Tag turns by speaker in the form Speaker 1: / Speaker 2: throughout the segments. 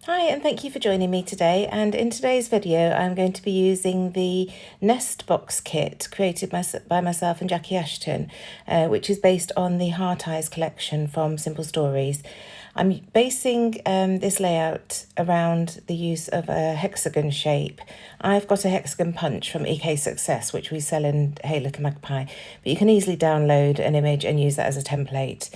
Speaker 1: Hi, and thank you for joining me today. And in today's video, I'm going to be using the Nest Box kit created by myself and Jackie Ashton, which is based on the Heart Eyes collection from Simple Stories. I'm basing this layout around the use of a hexagon shape. I've got a hexagon punch from EK Success, which we sell in Hey Little Magpie, but you can easily download an image and use that as a template.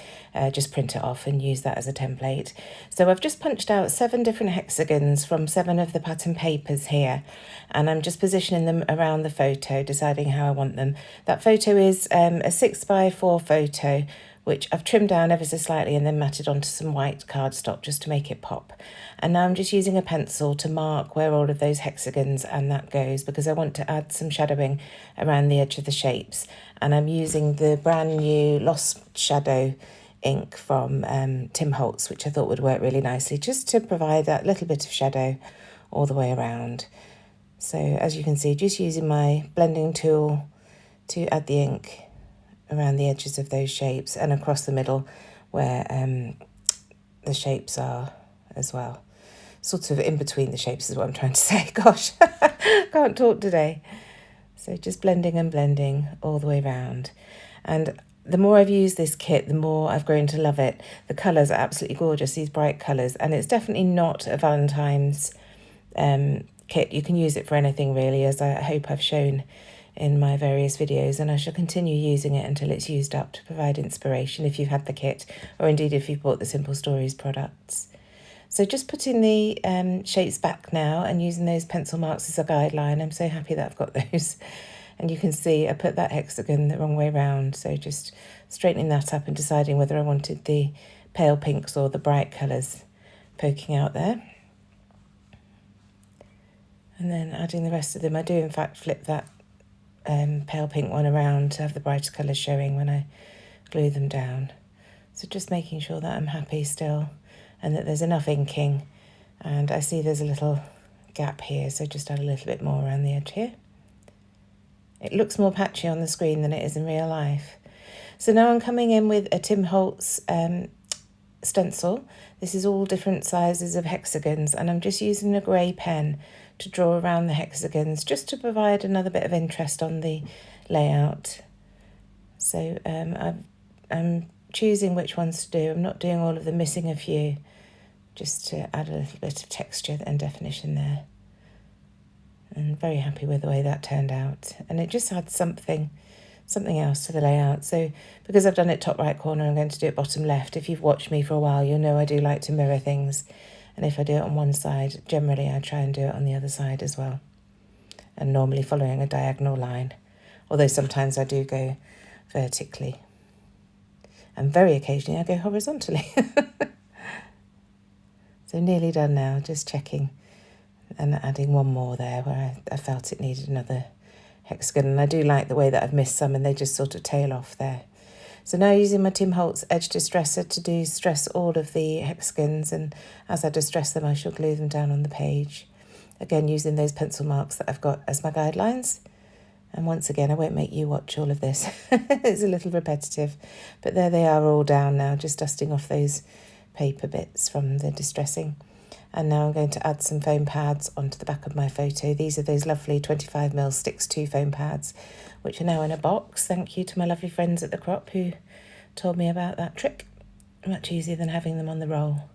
Speaker 1: Just print it off and use that as a template. So I've just punched out 7 different hexagons from 7 of the pattern papers here, and I'm just positioning them around the photo, deciding how I want them. That photo is a 6x4 photo, which I've trimmed down ever so slightly and then matted onto some white cardstock just to make it pop. And now I'm just using a pencil to mark where all of those hexagons and that goes, because I want to add some shadowing around the edge of the shapes. And I'm using the brand new Lost Shadow ink from Tim Holtz, which I thought would work really nicely, just to provide that little bit of shadow all the way around. So as you can see, just using my blending tool to add the ink around the edges of those shapes and across the middle where the shapes are as well. Sort of in between the shapes is what I'm trying to say. Gosh, can't talk today. So just blending and blending all the way around. And the more I've used this kit, the more I've grown to love it. The colours are absolutely gorgeous, these bright colours. And it's definitely not a Valentine's kit. You can use it for anything really, as I hope I've shown in my various videos, and I shall continue using it until it's used up to provide inspiration if you've had the kit, or indeed if you've bought the Simple Stories products. So just putting the shapes back now and using those pencil marks as a guideline. I'm so happy that I've got those. And you can see I put that hexagon the wrong way round, so just straightening that up and deciding whether I wanted the pale pinks or the bright colours poking out there. And then adding the rest of them. I do in fact flip that pale pink one around to have the brighter colours showing when I glue them down. So just making sure that I'm happy still and that there's enough inking. And I see there's a little gap here, so just add a little bit more around the edge here. It looks more patchy on the screen than it is in real life. So now I'm coming in with a Tim Holtz stencil. This is all different sizes of hexagons, and I'm just using a grey pen to draw around the hexagons just to provide another bit of interest on the layout. So I'm choosing which ones to do. I'm not doing all of them, missing a few, just to add a little bit of texture and definition there. And very happy with the way that turned out. And it just adds something else to the layout. So because I've done it top right corner, I'm going to do it bottom left. If you've watched me for a while, you'll know I do like to mirror things. And if I do it on one side, generally I try and do it on the other side as well. And normally following a diagonal line, although sometimes I do go vertically. And very occasionally I go horizontally. So nearly done now, just checking and adding one more there where I felt it needed another hexagon. And I do like the way that I've missed some and they just sort of tail off there. So now using my Tim Holtz edge distresser to distress all of the hexagons, and as I distress them I shall glue them down on the page. Again using those pencil marks that I've got as my guidelines. And once again I won't make you watch all of this. It's a little repetitive, but there they are all down now, just dusting off those paper bits from the distressing. And now I'm going to add some foam pads onto the back of my photo. These are those lovely 25mm Sticks 2 foam pads, which are now in a box. Thank you to my lovely friends at the Crop who told me about that trick. Much easier than having them on the roll.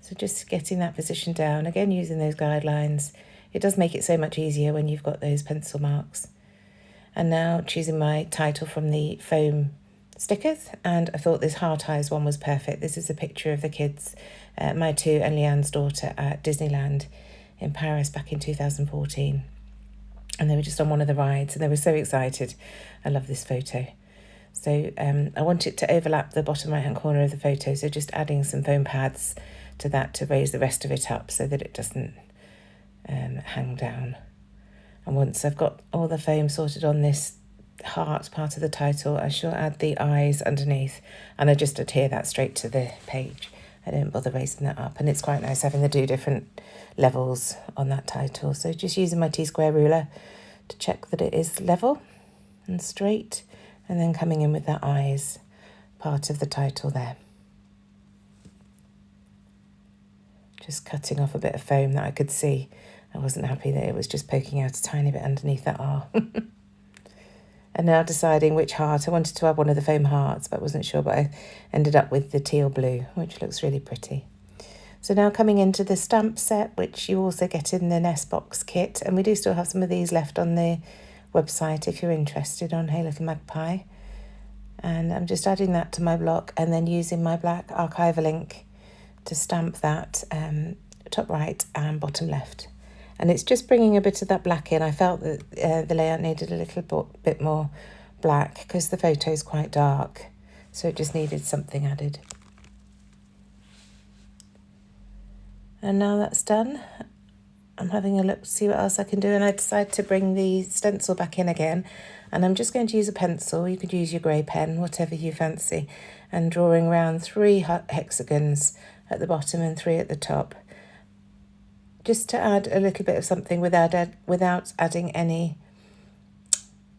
Speaker 1: So just getting that position down, again using those guidelines. It does make it so much easier when you've got those pencil marks. And now choosing my title from the foam stickers, and I thought this Heart Eyes one was perfect. This is a picture of the kids, my 2 and Leanne's daughter, at Disneyland in Paris back in 2014. And they were just on one of the rides and they were so excited. I love this photo. So I want it to overlap the bottom right hand corner of the photo, so just adding some foam pads to that to raise the rest of it up so that it doesn't hang down. And once I've got all the foam sorted on this heart part of the title, I shall add the eyes underneath, and I just adhere that straight to the page. I don't bother raising that up, and it's quite nice having the 2 different levels on that title. So just using my T-square ruler to check that it is level and straight, and then coming in with that eyes part of the title there. Just cutting off a bit of foam that I could see. I wasn't happy that it was just poking out a tiny bit underneath that R. And now deciding which heart. I wanted to add one of the foam hearts, but wasn't sure, but I ended up with the teal blue, which looks really pretty. So now coming into the stamp set, which you also get in the Nest Box kit, and we do still have some of these left on the website if you're interested, on Hey Little Magpie. And I'm just adding that to my block and then using my black archival ink to stamp that top right and bottom left. And it's just bringing a bit of that black in. I felt that the layout needed a little bit more black because the photo is quite dark, so it just needed something added. And now that's done, I'm having a look to see what else I can do, and I decided to bring the stencil back in again, and I'm just going to use a pencil. You could use your grey pen, whatever you fancy, and drawing around 3 hexagons at the bottom and 3 at the top, just to add a little bit of something without adding any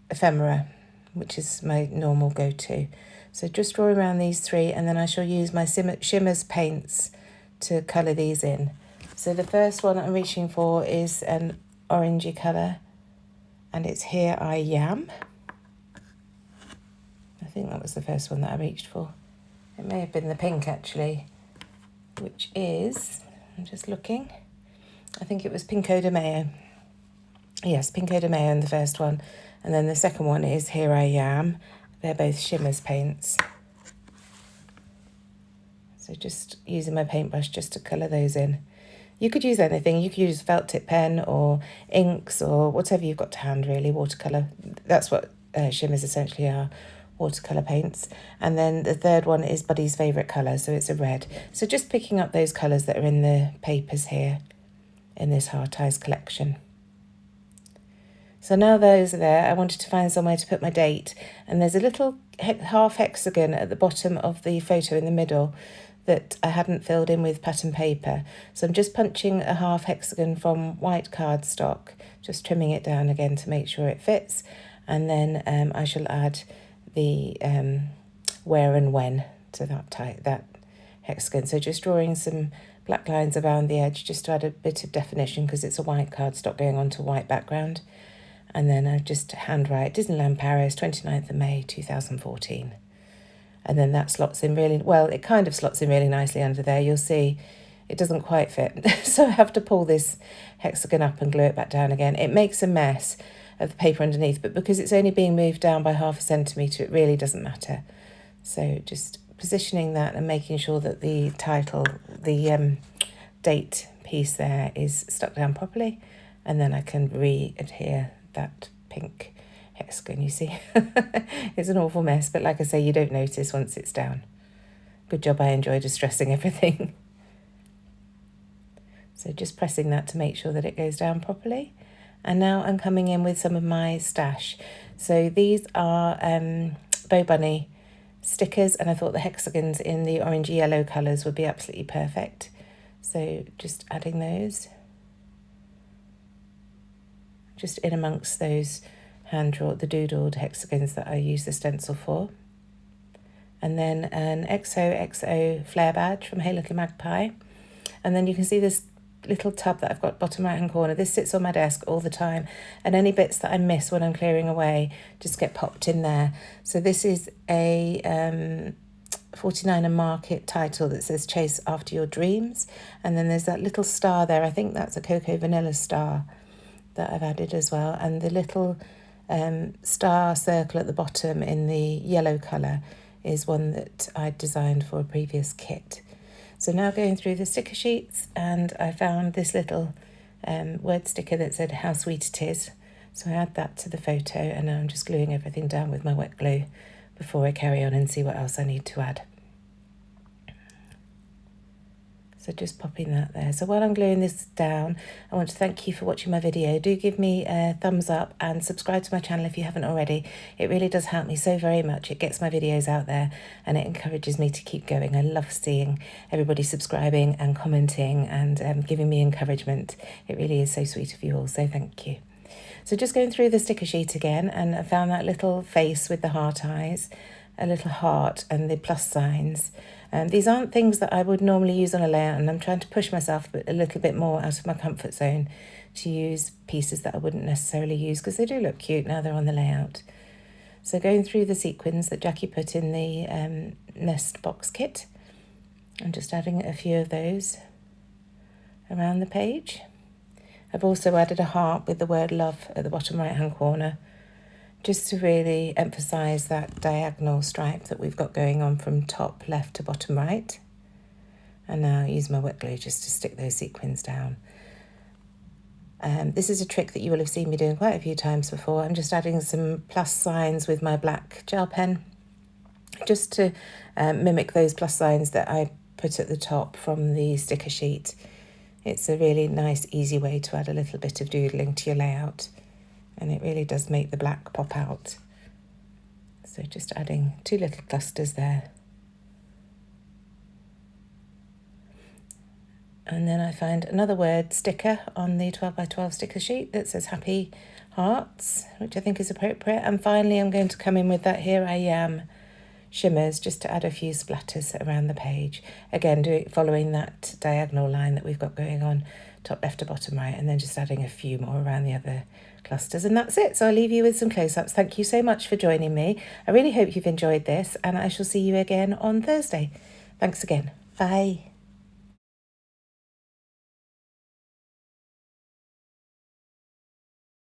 Speaker 1: ephemera, which is my normal go-to. So just draw around these 3, and then I shall use my Shimmers paints to colour these in. So the first one I'm reaching for is an orangey colour, and it's Here I Am. I think that was the first one that I reached for. It may have been the pink actually, which is, I'm just looking, I think it was Pinko de Mayo. Yes, Pinko de Mayo in the first one. And then the second one is Here I Am. They're both Shimmers paints. So just using my paintbrush just to colour those in. You could use anything. You could use felt tip pen or inks or whatever you've got to hand really, watercolour. That's what Shimmers essentially are, watercolour paints. And then the third one is Buddy's favourite colour, so it's a red. So just picking up those colours that are in the papers here in this Heart Eyes collection. So now those are there, I wanted to find somewhere to put my date, and there's a little half hexagon at the bottom of the photo in the middle that I hadn't filled in with pattern paper. So I'm just punching a half hexagon from white cardstock, just trimming it down again to make sure it fits, and then I shall add the where and when to that hexagon. So just drawing some black lines around the edge just to add a bit of definition because it's a white cardstock going onto a white background. And then I just handwrite Disneyland Paris, 29th of May 2014. And then that slots in really, well, it kind of slots in really nicely under there. You'll see it doesn't quite fit. So I have to pull this hexagon up and glue it back down again. It makes a mess of the paper underneath, but because it's only being moved down by 0.5 centimetre, it really doesn't matter. So just positioning that and making sure that the title, the date piece there is stuck down properly. And then I can re-adhere that pink hexagon, you see. It's an awful mess, but like I say, you don't notice once it's down. Good job, I enjoy distressing everything. So just pressing that to make sure that it goes down properly. And now I'm coming in with some of my stash. So these are Bow Bunny stickers, and I thought the hexagons in the orangey yellow colours would be absolutely perfect. So just adding those. Just in amongst those the doodled hexagons that I use the stencil for. And then an XOXO flare badge from Hey Little Magpie. And then you can see this little tub that I've got bottom right hand corner. This sits on my desk all the time, and any bits that I miss when I'm clearing away just get popped in there. So this is a 49er Market title that says Chase After Your Dreams, and then there's that little star there. I think that's a Cocoa Vanilla star that I've added as well, and the little star circle at the bottom in the yellow colour is one that I designed for a previous kit. So now going through the sticker sheets, and I found this little word sticker that said How Sweet It Is. So I add that to the photo, and now I'm just gluing everything down with my wet glue before I carry on and see what else I need to add. So just popping that there. So while I'm gluing this down, I want to thank you for watching my video. Do give me a thumbs up and subscribe to my channel if you haven't already. It really does help me so very much. It gets my videos out there and it encourages me to keep going. I love seeing everybody subscribing and commenting and giving me encouragement. It really is so sweet of you all, so thank you. So just going through the sticker sheet again, and I found that little face with the heart eyes, a little heart and the plus signs. These aren't things that I would normally use on a layout, and I'm trying to push myself a little bit more out of my comfort zone to use pieces that I wouldn't necessarily use, because they do look cute now they're on the layout. So going through the sequins that Jackie put in the nest box kit, I'm just adding a few of those around the page. I've also added a heart with the word love at the bottom right hand corner, just to really emphasise that diagonal stripe that we've got going on from top left to bottom right. And now I use my wet glue just to stick those sequins down. This is a trick that you will have seen me doing quite a few times before. I'm just adding some plus signs with my black gel pen, just to mimic those plus signs that I put at the top from the sticker sheet. It's a really nice, easy way to add a little bit of doodling to your layout, and it really does make the black pop out. So just adding 2 little clusters there. And then I find another word sticker on the 12 by 12 sticker sheet that says Happy Hearts, which I think is appropriate. And finally I'm going to come in with that Here I Am shimmers, just to add a few splatters around the page. Again, following that diagonal line that we've got going on top left to bottom right, and then just adding a few more around the other clusters, and that's it. So I'll leave you with some close-ups. Thank you so much for joining me. I really hope you've enjoyed this, and I shall see you again on Thursday. Thanks again. Bye.